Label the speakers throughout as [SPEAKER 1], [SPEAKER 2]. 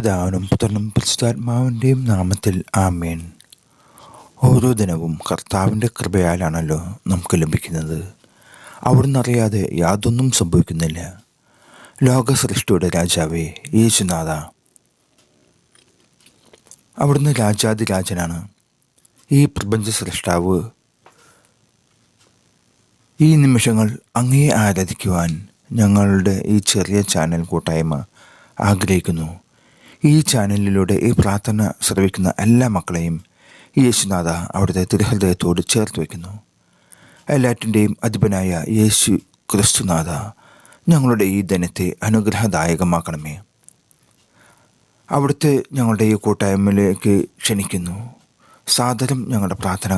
[SPEAKER 1] പിതാവിനും പുത്രനും പരിശുദ്ധാത്മാവിൻ്റെയും നാമത്തിൽ ആമേൻ. ഓരോ ദിനവും കർത്താവിൻ്റെ കൃപയാലാണല്ലോ നമുക്ക് ലഭിക്കുന്നത്. അവിടുന്ന് അറിയാതെ യാതൊന്നും സംഭവിക്കുന്നില്ല. ലോക സൃഷ്ടിയുടെ രാജാവേ യേശുനാഥ, അവിടുന്ന് രാജാതിരാജനാണ്. ഈ പ്രപഞ്ച സൃഷ്ടാവ് ഈ നിമിഷങ്ങൾ അങ്ങയെ ആരാധിക്കുവാൻ ഞങ്ങളുടെ ഈ ചെറിയ ചാനൽ കൂട്ടായ്മ ആഗ്രഹിക്കുന്നു. ഈ ചാനലിലൂടെ ഈ പ്രാർത്ഥന ശ്രവിക്കുന്ന എല്ലാ മക്കളെയും യേശുനാഥ അവിടുത്തെ തിരുഹൃദയത്തോട് ചേർത്ത് വയ്ക്കുന്നു. എല്ലാറ്റിൻ്റെയും അധിപനായ യേശു ക്രിസ്തുനാഥ, ഞങ്ങളുടെ ഈ ദിനത്തെ അനുഗ്രഹദായകമാക്കണമേ. അവിടുത്തെ ഞങ്ങളുടെ ഈ കൂട്ടായ്മയിലേക്ക് ക്ഷണിക്കുന്നു. സാദരം ഞങ്ങളുടെ പ്രാർത്ഥന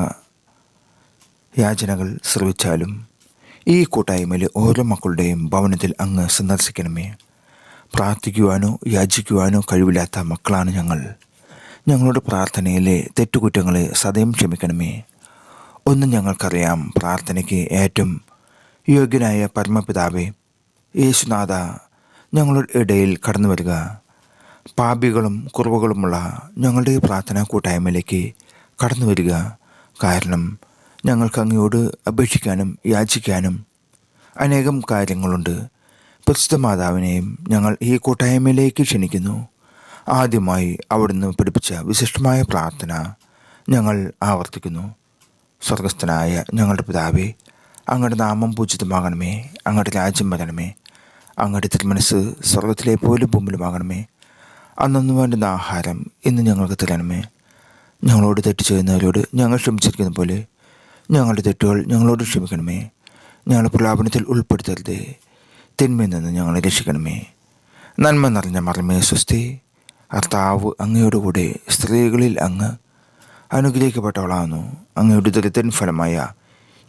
[SPEAKER 1] യാചനകൾ ശ്രവിച്ചാലും ഈ കൂട്ടായ്മയിലെ ഓരോ മക്കളുടെയും ഭവനത്തിൽ അങ്ങ് സന്ദർശിക്കണമേ. പ്രാർത്ഥിക്കുവാനോ യാചിക്കുവാനോ കഴിവില്ലാത്ത മക്കളാണ് ഞങ്ങൾ. ഞങ്ങളുടെ പ്രാർത്ഥനയിലെ തെറ്റുകുറ്റങ്ങളെ സദയം ക്ഷമിക്കണമേ. ഒന്നും ഞങ്ങൾക്കറിയാം, പ്രാർത്ഥനയ്ക്ക് ഏറ്റവും യോഗ്യനായ പരമപിതാവേ യേശുനാഥ, ഞങ്ങളുടെ ഇടയിൽ കടന്നു വരിക. പാപികളും കുറവുകളുമുള്ള ഞങ്ങളുടെ പ്രാർത്ഥനാ കൂട്ടായ്മയിലേക്ക് കടന്നു വരിക. കാരണം ഞങ്ങൾക്ക് അങ്ങയോട് അപേക്ഷിക്കാനും യാചിക്കാനും അനേകം കാര്യങ്ങളുണ്ട്. പരിശുദ്ധ മാതാവിനെയും ഞങ്ങൾ ഈ കൂട്ടായ്മയിലേക്ക് ക്ഷണിക്കുന്നു. ആദ്യമായി അവിടുന്ന് പഠിപ്പിച്ച വിശിഷ്ടമായ പ്രാർത്ഥന ഞങ്ങൾ ആവർത്തിക്കുന്നു. സ്വർഗസ്ഥനായ ഞങ്ങളുടെ പിതാവേ, അങ്ങയുടെ നാമം പൂജിതമാകണമേ. അങ്ങയുടെ രാജ്യം വരണമേ. അങ്ങയുടെ തിരുമനസ് സ്വർഗത്തിലെ പോലെ ഭൂമിയിലുമാകണമേ. അന്നു വേണ്ടുന്ന ആഹാരം ഇന്ന് ഞങ്ങൾക്ക് തരണമേ. ഞങ്ങളോട് തെറ്റ് ചെയ്യുന്നവരോട് ഞങ്ങൾ ക്ഷമിച്ചിരിക്കുന്ന പോലെ ഞങ്ങളുടെ തെറ്റുകൾ ഞങ്ങളോട് ക്ഷമിക്കണമേ. ഞങ്ങളുടെ പ്രലാപനത്തിൽ ഉൾപ്പെടുത്തരുതേ, തിന്മയിൽ നിന്ന് ഞങ്ങളെ രക്ഷിക്കണമേ. നന്മ നിറഞ്ഞ മറിമേ സ്വസ്തി, കർത്താവ് അങ്ങയുടെ കൂടെ സ്ത്രീകളിൽ അങ്ങ് അനുഗ്രഹിക്കപ്പെട്ടവളാകുന്നു. അങ്ങയുടെ ദരിദ്രൻ ഫലമായ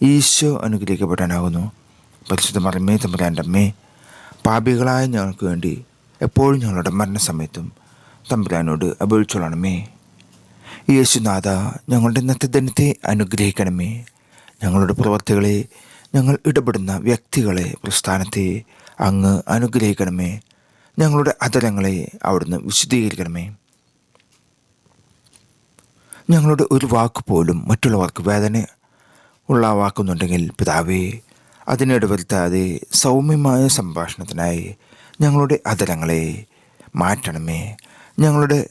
[SPEAKER 1] ഈശോ അനുഗ്രഹിക്കപ്പെടാനാകുന്നു. പരിശുദ്ധ മറിമേ തമ്പുരാൻ്റെ അമ്മേ, പാപികളായ ഞങ്ങൾക്ക് വേണ്ടി എപ്പോഴും ഞങ്ങളുടെ മരണസമയത്തും തമ്പുരാനോട് അപേക്ഷിച്ചോളണമേ. യേശുനാഥ, ഞങ്ങളുടെ ഇന്നത്തെ ദിനത്തെ അനുഗ്രഹിക്കണമേ. ഞങ്ങളുടെ പ്രവർത്തികളെ, ഞങ്ങൾ ഇടപെടുന്ന വ്യക്തികളെ, പ്രസ്ഥാനത്തെ അങ്ങ് അനുഗ്രഹിക്കണമേ. ഞങ്ങളുടെ അധരങ്ങളെ അവിടുന്ന് വിശുദ്ധീകരിക്കണമേ. ഞങ്ങളുടെ ഒരു വാക്ക് പോലും മറ്റുള്ളവർക്ക് വേദന ഉളവാക്കുന്നുണ്ടെങ്കിൽ പിതാവേ, അതിനിട വരുത്താതെ സൗമ്യമായ സംഭാഷണത്തിനായി ഞങ്ങളുടെ അധരങ്ങളെ മാറ്റണമേ. ഞങ്ങളുടെ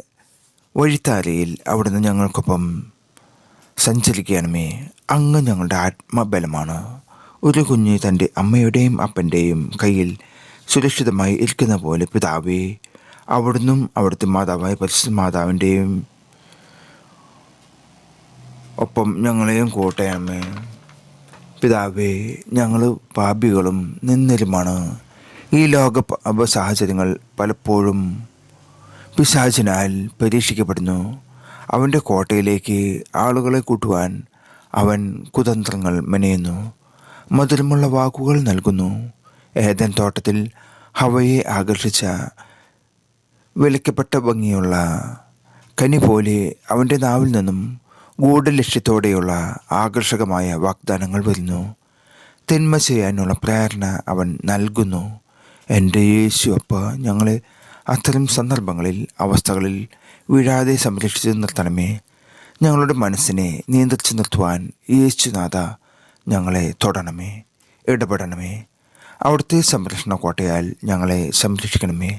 [SPEAKER 1] വഴിത്താരയിൽ അവിടുന്ന് ഞങ്ങൾക്കൊപ്പം സഞ്ചരിക്കണമേ. അങ്ങ് ഞങ്ങളുടെ ആത്മബലമാണ്. ഒരു കുഞ്ഞ് തൻ്റെ അമ്മയുടെയും അപ്പൻ്റെയും കയ്യിൽ സുരക്ഷിതമായി ഇരിക്കുന്ന പോലെ പിതാവേ, അവിടുന്നും അവിടുത്തെ മാതാവായ പരിശുദ്ധ മാതാവിൻ്റെയും ഒപ്പം ഞങ്ങളെയും കൂട്ടണമേ. പിതാവേ, ഞങ്ങൾ പാപികളും നിന്ദരുമാണ്. ഈ ലോക സാഹചര്യങ്ങൾ പലപ്പോഴും പിശാചിനാൽ പരീക്ഷിക്കപ്പെടുന്നു. അവൻ്റെ കോട്ടയിലേക്ക് ആളുകളെ കൂട്ടുവാൻ അവൻ കുതന്ത്രങ്ങൾ മെനയുന്നു. മധുരമുള്ള വാക്കുകൾ നൽകുന്നു. ഏദൻ തോട്ടത്തിൽ ഹവയെ ആകർഷിച്ച വിലക്കപ്പെട്ട ഭംഗിയുള്ള കനി പോലെ അവൻ്റെ നാവിൽ നിന്നും ഗൂഢലക്ഷ്യത്തോടെയുള്ള ആകർഷകമായ വാഗ്ദാനങ്ങൾ വരുന്നു. തിന്മ ചെയ്യാനുള്ള പ്രേരണ അവൻ നൽകുന്നു. എൻ്റെ യേശു അപ്പ, ഞങ്ങളെ അത്തരം സന്ദർഭങ്ങളിൽ, അവസ്ഥകളിൽ വീഴാതെ സംരക്ഷിച്ച് നിർത്തണമേ. ഞങ്ങളുടെ മനസ്സിനെ നിയന്ത്രിച്ച് നിർത്തുവാൻ യേശുനാഥ ഞങ്ങളെ തൊടണമേ, ഇടപെടണമേ. അവിടുത്തെ സംരക്ഷണ കോട്ടയാൽ ഞങ്ങളെ സംരക്ഷിക്കണമേ.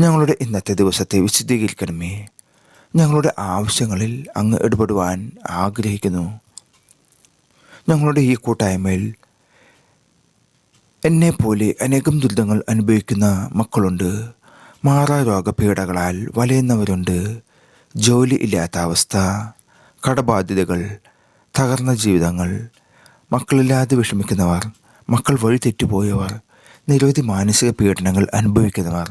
[SPEAKER 1] ഞങ്ങളുടെ ഇന്നത്തെ ദിവസത്തെ വിശദീകരിക്കണമേ. ഞങ്ങളുടെ ആവശ്യങ്ങളിൽ അങ്ങ് ഇടപെടുവാൻ ആഗ്രഹിക്കുന്നു. ഞങ്ങളുടെ ഈ കൂട്ടായ്മയിൽ എന്നെപ്പോലെ അനേകം ദുരിതങ്ങൾ അനുഭവിക്കുന്ന മക്കളുണ്ട്. മാറാരോഗപീഠകളാൽ വലയുന്നവരുണ്ട്. ജോലി ഇല്ലാത്ത അവസ്ഥ, കടബാധ്യതകൾ, തകർന്ന ജീവിതങ്ങൾ, മക്കളില്ലാതെ വിഷമിക്കുന്നവർ, മക്കൾ വഴി തെറ്റുപോയവർ, നിരവധി മാനസിക പീഡനങ്ങൾ അനുഭവിക്കുന്നവർ,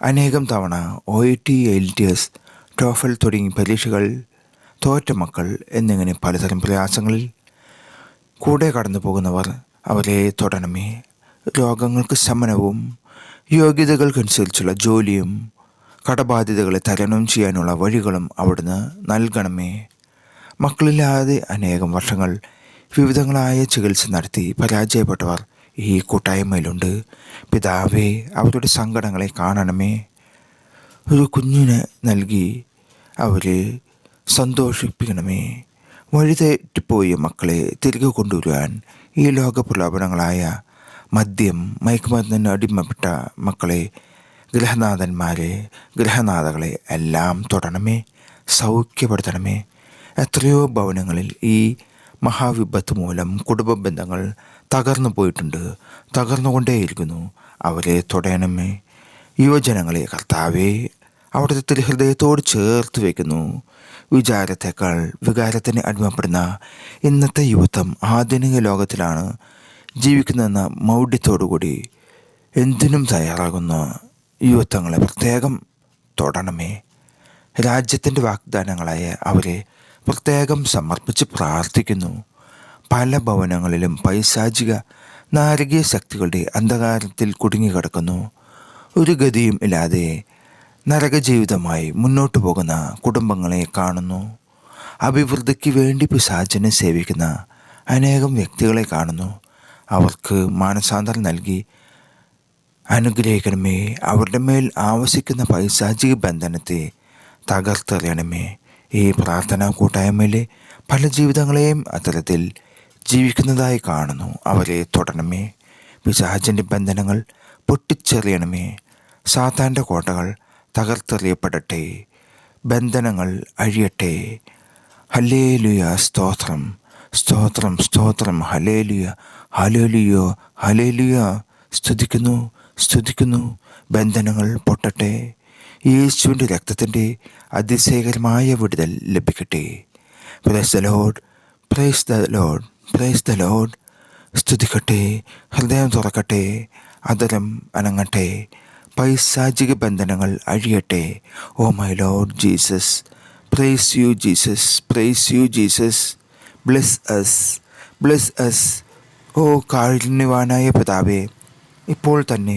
[SPEAKER 1] അനേകം തവണ OIT, IELTS, TOEFL തുടങ്ങി പരീക്ഷകൾ തോറ്റ മക്കൾ എന്നിങ്ങനെ പലതരം പ്രയാസങ്ങളിൽ കൂടെ കടന്നു പോകുന്നവർ, അവരെ തൊടണമേ. രോഗങ്ങൾക്ക് ശമനവും യോഗ്യതകൾക്കനുസരിച്ചുള്ള ജോലിയും കടബാധ്യതകളെ തരണം ചെയ്യാനുള്ള വഴികളും അവിടുന്ന് നൽകണമേ. മക്കളില്ലാതെ അനേകം വർഷങ്ങൾ വിവിധങ്ങളായ ചികിത്സ നടത്തി പരാജയപ്പെട്ടവർ ഈ കൂട്ടായ്മയിലുണ്ട്. പിതാവേ, അവരുടെ സങ്കടങ്ങളെ കാണണമേ. ഒരു കുഞ്ഞിനെ നൽകി അവരെ സന്തോഷിപ്പിക്കണമേ. വഴിതെറ്റിപ്പോയ മക്കളെ തിരികെ കൊണ്ടുവരുവാൻ ഈ ലോക പ്രലോഭനങ്ങളായ മദ്യം, മയക്കുമരുന്നിന് അടിമപ്പെട്ട മക്കളെ, ഗൃഹനാഥന്മാരെ, ഗൃഹനാഥകളെ എല്ലാം തൊടണമേ, സൗഖ്യപ്പെടുത്തണമേ. എത്രയോ ഭവനങ്ങളിൽ ഈ മഹാവിപത്ത് മൂലം കുടുംബ ബന്ധങ്ങൾ തകർന്നു പോയിട്ടുണ്ട്, തകർന്നുകൊണ്ടേയിരിക്കുന്നു. അവരെ തൊടയണമേ. യുവജനങ്ങളെ കർത്താവെ അവിടുത്തെ തിരുഹൃദയത്തോട് ചേർത്ത് വയ്ക്കുന്നു. വിചാരത്തേക്കാൾ വികാരത്തിന് അടിമപ്പെടുന്ന ഇന്നത്തെ യുവത്വം ആധുനിക ലോകത്തിലാണ് ജീവിക്കുന്നതെന്ന മൗഢ്യത്തോടുകൂടി എന്തിനും തയ്യാറാകുന്ന യുവത്വങ്ങളെ പ്രത്യേകം തൊടണമേ. രാജ്യത്തിൻ്റെ വാഗ്ദാനങ്ങളായ അവരെ പ്രത്യേകം സമർപ്പിച്ച് പ്രാർത്ഥിക്കുന്നു. പല ഭവനങ്ങളിലും പൈശാചിക നാരകീയ ശക്തികളുടെ അന്ധകാരത്തിൽ കുടുങ്ങിക്കിടക്കുന്നു. ഒരു ഗതിയും ഇല്ലാതെ നരകജീവിതമായി മുന്നോട്ടു പോകുന്ന കുടുംബങ്ങളെ കാണുന്നു. അഭിവൃദ്ധിക്ക് വേണ്ടി പിശാചിനെ സേവിക്കുന്ന അനേകം വ്യക്തികളെ കാണുന്നു. അവർക്ക് മാനസാന്തരം നൽകി അനുഗ്രഹിക്കണമേ. അവരുടെ മേൽ ആവശിക്കുന്ന പൈശാചിക ബന്ധനത്തെ തകർത്തെറിയണമേ. ഈ പ്രാർത്ഥനാ കൂട്ടായ്മയിലെ പല ജീവിതങ്ങളെയും അത്തരത്തിൽ ജീവിക്കുന്നതായി കാണുന്നു. അവരെ തൊടണമേ. പിശാചിൻ്റെ ബന്ധനങ്ങൾ പൊട്ടിച്ചെറിയണമേ. സാത്താൻ്റെ കോട്ടകൾ തകർത്തെറിയപ്പെടട്ടെ. ബന്ധനങ്ങൾ അഴിയട്ടെ. ഹല്ലേലൂയ, സ്തോത്രം, സ്തോത്രം, സ്തോത്രം. ഹല്ലേലൂയ, ഹല്ലേലൂയ, ഹല്ലേലൂയ. സ്തുതിക്കുന്നു, സ്തുതിക്കുന്നു. ബന്ധനങ്ങൾ പൊട്ടട്ടെ. യേശുവിൻ്റെ രക്തത്തിൻ്റെ അതിശയകരമായ വിടുതൽ ലഭിക്കട്ടെ. Praise the Lord, praise the Lord, praise the Lord. സ്തുതിക്കട്ടെ. ഹൃദയം തുറക്കട്ടെ. അതരം അനങ്ങട്ടെ. പൈശാചിക ബന്ധനങ്ങൾ അഴിയട്ടെ. Oh my Lord Jesus, praise you Jesus, praise you Jesus. Bless us, bless us. ഓ കാരുണ്യവാനായ പിതാവേ, ഇപ്പോൾ തന്നെ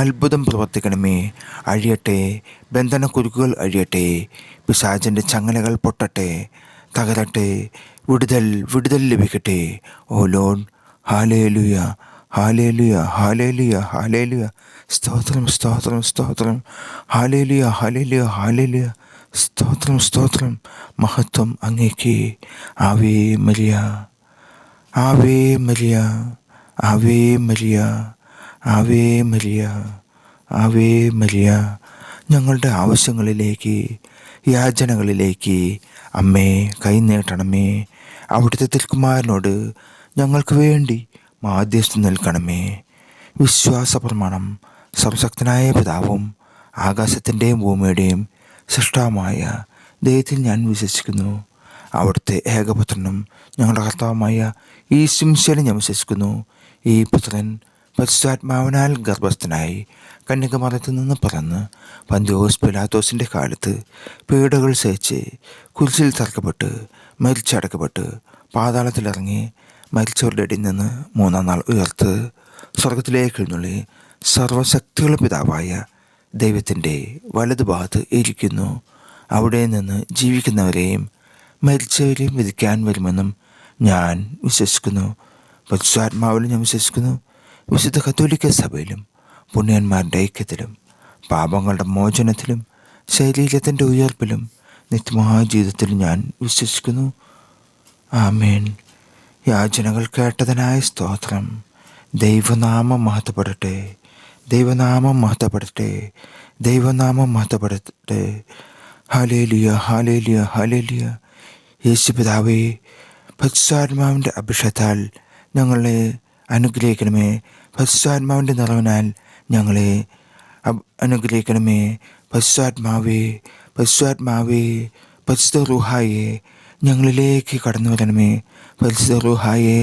[SPEAKER 1] അത്ഭുതം പ്രവർത്തിക്കണമേ. അഴിയട്ടെ. ബന്ധനക്കുരുക്കുകൾ അഴിയട്ടെ. പിശാചിൻ്റെ ചങ്ങലകൾ പൊട്ടട്ടെ, തകരട്ടെ. വിടുതൽ, വിടുതൽ ലഭിക്കട്ടെ. ഓ ലോർഡ്, ഹല്ലേലൂയ, ഹല്ലേലൂയ, ഹല്ലേലൂയ, ഹല്ലേലൂയ. സ്തോത്രം, സ്തോത്രം, സ്തോത്രം. ഹല്ലേലൂയ, ഹല്ലേലൂയ, ഹല്ലേലൂയ. സ്തോത്രം, സ്തോത്രം. മഹത്വം അങ്ങേക്ക്. ആവേ മരിയ, ആവേ മരിയ, ആവേ മരിയ, ആവേ മരിയ, ആവേ മരിയ. ഞങ്ങളുടെ ആവശ്യങ്ങളിലേക്ക്, യാചനകളിലേക്ക് അമ്മേ കൈനീട്ടണമേ. അവിടുത്തെ തിരുക്കുമാരനോട് ഞങ്ങൾക്ക് വേണ്ടി മാധ്യസ്ഥം നിൽക്കണമേ. വിശ്വാസ പ്രമാണം. സർവശക്തനായ പിതാവും ആകാശത്തിൻ്റെയും ഭൂമിയുടെയും സൃഷ്ടാവുമായ ദൈവത്തിൽ ഞാൻ വിശ്വസിക്കുന്നു. അവിടുത്തെ ഏകപുത്രനും ഞങ്ങളുടെ കർത്താവുമായ ഈശോമിശിഹായിൽ ഞാൻ വിശ്വസിക്കുന്നു. ഈ പുത്രൻ പരിശുദ്ധാത്മാവിനാൽ ഗർഭസ്ഥനായി കന്യകമറിയത്തിൽ നിന്ന് പിറന്ന് പന്തിയോസ് പിലാത്തോസിൻ്റെ കാലത്ത് പീഡകൾ സഹിച്ച് കുരിശിൽ തറക്കപ്പെട്ട് മരിച്ചടക്കപ്പെട്ട് പാതാളത്തിലിറങ്ങി മരിച്ചവരുടെ ഇടയിൽ നിന്ന് മൂന്നാം നാൾ ഉയർത്ത് സ്വർഗത്തിലേക്ക് എഴുന്നള്ളി സർവശക്തിയുള്ള പിതാവായ ദൈവത്തിൻ്റെ വലതുഭാഗത്ത് ഇരിക്കുന്നു. അവിടെ നിന്ന് ജീവിക്കുന്നവരെയും മരിച്ചവരെയും വിധിക്കാൻ വരുമെന്നും ഞാൻ വിശ്വസിക്കുന്നു. പരിശുദ്ധാത്മാവിലും ഞാൻ വിശ്വസിക്കുന്നു. വിശുദ്ധ കത്തോലിക്ക സഭയിലും പുണ്യന്മാരുടെ ഐക്യത്തിലും പാപങ്ങളുടെ മോചനത്തിലും ശരീരത്തിൻ്റെ ഉയർപ്പിലും നിത്യമായ ജീവിതത്തിലും ഞാൻ വിശ്വസിക്കുന്നു. ആമേൻ. യാചനകൾ കേട്ടതിനായ സ്തോത്രം. ദൈവനാമം മഹത്വപ്പെടട്ടെ, ദൈവനാമം മഹത്വപ്പെടട്ടെ, ദൈവനാമം മഹത്വപ്പെടട്ടെ. ഹല്ലേലൂയ, ഹല്ലേലൂയ, ഹല്ലേലൂയ. യേശുപിതാവേ, പരിശുദ്ധാത്മാവിൻ്റെ അഭിഷേകത്താൽ ഞങ്ങളെ അനുഗ്രഹിക്കണമേ. പരിശുദ്ധാത്മാവിൻ്റെ നിറവിനാൽ ഞങ്ങളെ അനുഗ്രഹിക്കണമേ. പരിശുദ്ധാത്മാവേ, പരിശുദ്ധാത്മാവേ, പരിശുദ്ധ റൂഹായെ ഞങ്ങളിലേക്ക് കടന്നു വരണമേ. പരിശുദ്ധ റൂഹായെ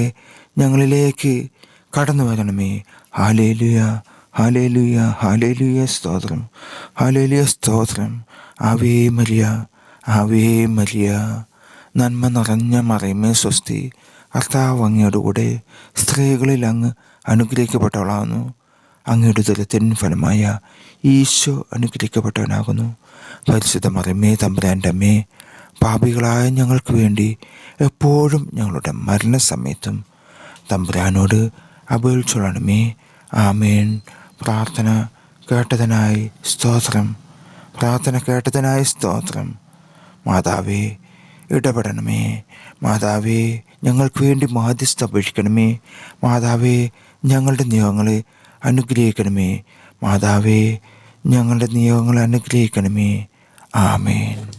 [SPEAKER 1] ഞങ്ങളിലേക്ക് കടന്നു വരണമേ. ഹല്ലേലൂയ, ഹല്ലേലൂയ, ഹല്ലേലൂയ. സ്തോത്രം, ഹല്ലേലൂയ, സ്തോത്രം. ആവേ മരിയ, ആവേ മരിയ. നന്മ നിറഞ്ഞ മറിയമേ സ്വസ്തി. കർത്താവ് അങ്ങയുടെ കൂടെ സ്ത്രീകളിൽ അങ്ങ് അനുഗ്രഹിക്കപ്പെട്ടവളാകുന്നു. അങ്ങയുടെ ഉദരത്തിൻ ഫലമായ ഈശോ അനുഗ്രഹിക്കപ്പെട്ടവനാകുന്നു. പരിശുദ്ധ മറിയമേ തമ്പുരാൻ്റെ അമ്മേ, പാപികളായ ഞങ്ങൾക്ക് വേണ്ടി എപ്പോഴും ഞങ്ങളുടെ മരണസമയത്തും തമ്പുരാനോട് അപേക്ഷിച്ചുകൊള്ളണമേ. ആമേൻ. പ്രാർത്ഥന കേട്ടതിനായി സ്തോത്രം. പ്രാർത്ഥന കേട്ടതിനായി സ്തോത്രം. മാതാവേ, ഇടപെടണമേ. മാതാവേ, ഞങ്ങൾക്ക് വേണ്ടി മാധ്യസ്ഥ അപേക്ഷിക്കണമേ. മാതാവേ, ഞങ്ങളുടെ നിയോഗങ്ങളെ അനുഗ്രഹിക്കണമേ. മാതാവേ, ഞങ്ങളുടെ നിയോഗങ്ങളെ അനുഗ്രഹിക്കണമേ. ആമേൻ.